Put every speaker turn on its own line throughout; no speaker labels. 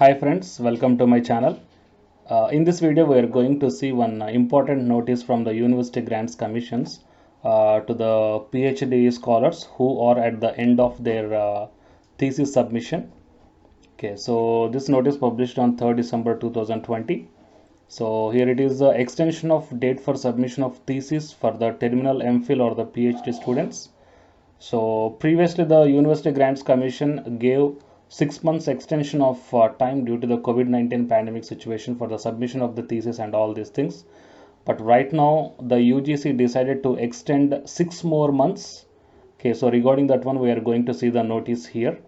Hi friends, welcome to my channel. In this video, we are going to see one important notice from the University Grants Commissions to the PhD scholars who are at the end of their thesis submission. Okay, so this notice published on 3rd December 2020. So here it is the extension of date for submission of thesis for the terminal MPhil or the PhD students. So previously the University Grants Commission gave 6 months extension of time due to the COVID-19 pandemic situation for the submission of the thesis and all these things. But right now the UGC decided to extend 6 more months. Okay, so regarding that one, we are going to see the notice here.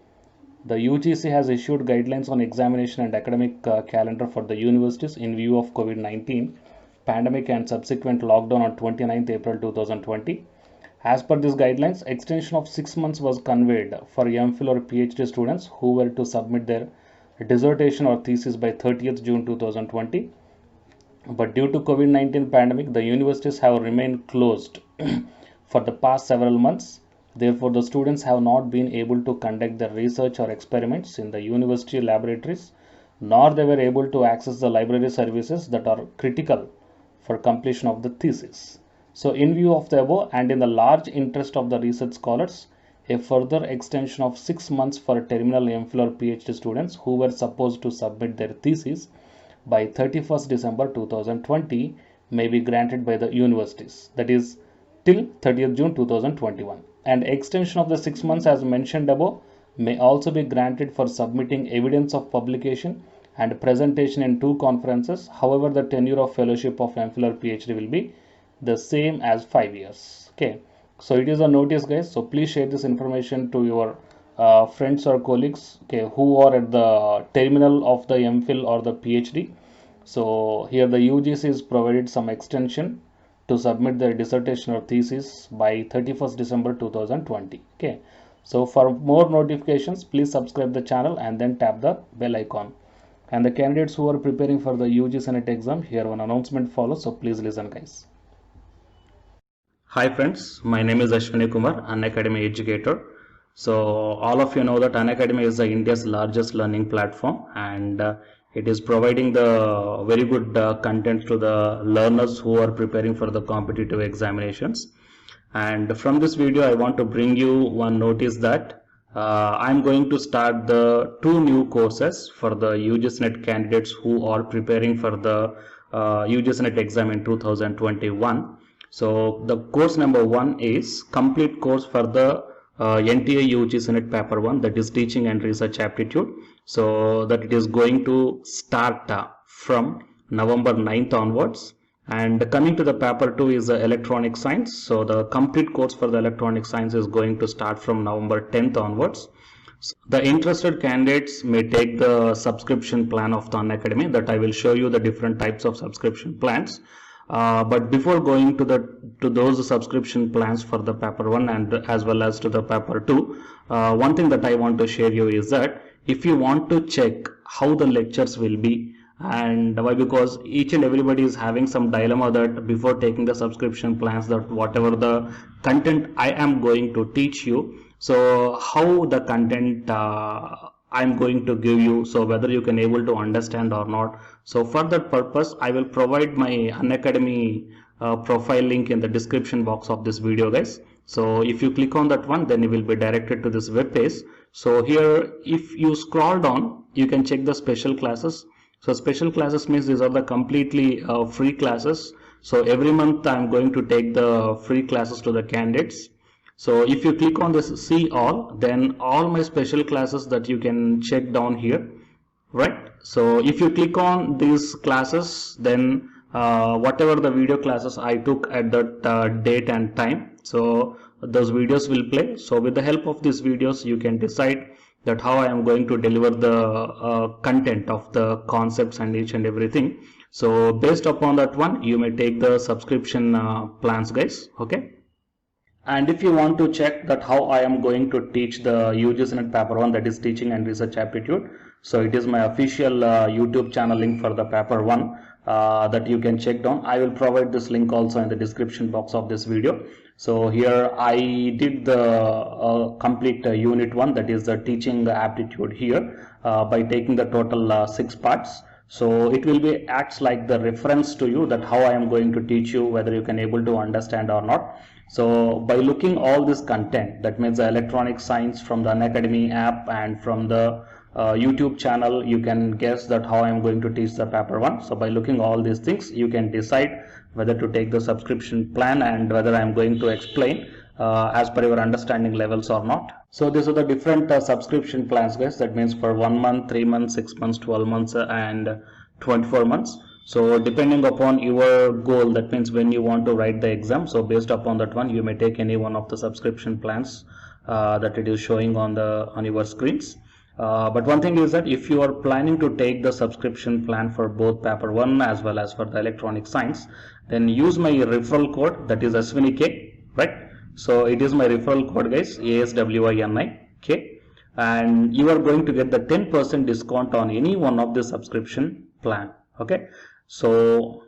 The UGC has issued guidelines on examination and academic calendar for the universities in view of COVID-19 pandemic and subsequent lockdown on 29th April 2020. As per these guidelines, extension of 6 months was conveyed for MPhil or PhD students who were to submit their dissertation or thesis by 30th June 2020. But due to COVID-19 pandemic, the universities have remained closed for the past several months. Therefore, the students have not been able to conduct their research or experiments in the university laboratories, nor they were able to access the library services that are critical for completion of the thesis. So in view of the above and in the large interest of the research scholars, a further extension of 6 months for terminal MPhil or PhD students who were supposed to submit their thesis by 31st December 2020 may be granted by the universities, that is till 30th June 2021. And extension of the 6 months as mentioned above may also be granted for submitting evidence of publication and presentation in 2 conferences. However, the tenure of fellowship of MPhil or PhD will be the same as 5 years. Okay, so it is a notice, guys. So please share this information to your friends or colleagues, okay, who are at the terminal of the MPhil or the PhD. So here the UGC is provided some extension to submit their dissertation or thesis by 31st December 2020. Okay, so for more notifications, please subscribe the channel and then tap the bell icon. And the candidates who are preparing for the UG Senate exam, here one announcement follows, so please listen, guys. Hi friends, my name is Ashwani Kumar, Unacademy educator. So all of you know that Unacademy is India's largest learning platform, and it is providing the very good content to the learners who are preparing for the competitive examinations. And from this video, I want to bring you one notice that I'm going to start the 2 new courses for the UGCNET candidates who are preparing for the UGCNET exam in 2021. So the course number 1 is complete course for the NTA UG Senate paper 1, that is teaching and research aptitude. So that it is going to start from November 9th onwards. And coming to the paper 2 is electronic science. So the complete course for the electronic science is going to start from November 10th onwards. So the interested candidates may take the subscription plan of the Unacademy, that I will show you the different types of subscription plans. But before going to those subscription plans for the paper 1 and as well as to the paper 2, one thing that I want to share you is that if you want to check how the lectures will be, and why, because each and everybody is having some dilemma that before taking the subscription plans, that whatever the content I am going to teach you, so how the content I'm going to give you, so whether you can able to understand or not. So for that purpose, I will provide my Unacademy profile link in the description box of this video, guys. So if you click on that one, then you will be directed to this web page. So here, if you scroll down, you can check the special classes. So special classes means these are the completely free classes. So every month I'm going to take the free classes to the candidates. So if you click on this see all, then all my special classes that you can check down here, right? So if you click on these classes, then whatever the video classes I took at that date and time, so those videos will play. So with the help of these videos, you can decide that how I am going to deliver the content of the concepts and each and everything. So based upon that one, you may take the subscription plans, guys. Okay. And if you want to check that how I am going to teach the UG Senate paper 1, that is teaching and research aptitude, So it is my official YouTube channel link for the paper 1 that you can check down. I will provide this link also in the description box of this video. So here I did the complete unit 1, that is the teaching aptitude here, by taking the total 6 parts. So it will be acts like the reference to you, that how I am going to teach you, whether you can able to understand or not. So by looking all this content, that means the electronic science from the Unacademy app and from the YouTube channel, you can guess that how I am going to teach the paper 1. So by looking all these things, you can decide whether to take the subscription plan and whether I am going to explain as per your understanding levels or not. So these are the different subscription plans, guys. That means for 1 month, 3 months, 6 months, 12 months and 24 months. So depending upon your goal, that means when you want to write the exam, so based upon that one, you may take any one of the subscription plans that it is showing on your screens. But one thing is that if you are planning to take the subscription plan for both paper 1 as well as for the electronic science, then use my referral code, that is SWINIK, right? So it is my referral code, guys, ASWINIK, and you are going to get the 10% discount on any one of the subscription plan. Okay, so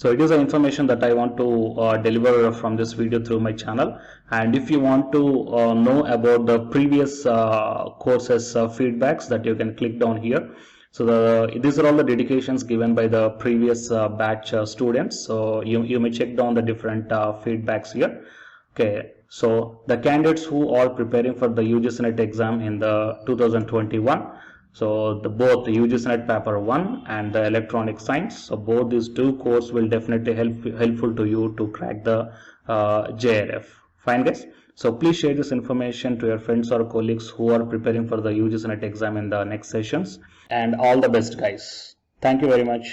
it is the information that I want to deliver from this video through my channel. And if you want to know about the previous courses feedbacks, that you can click down here. So these are all the dedications given by the previous batch students. So you may check down the different feedbacks here. Okay, so the candidates who are preparing for the UGC NET exam in the 2021, so both the UGC NET paper 1 and the electronic science, so both these two courses will definitely helpful to you to crack the JRF. Fine, guys. So please share this information to your friends or colleagues who are preparing for the UGC NET exam in the next sessions. And all the best, guys. Thank you very much.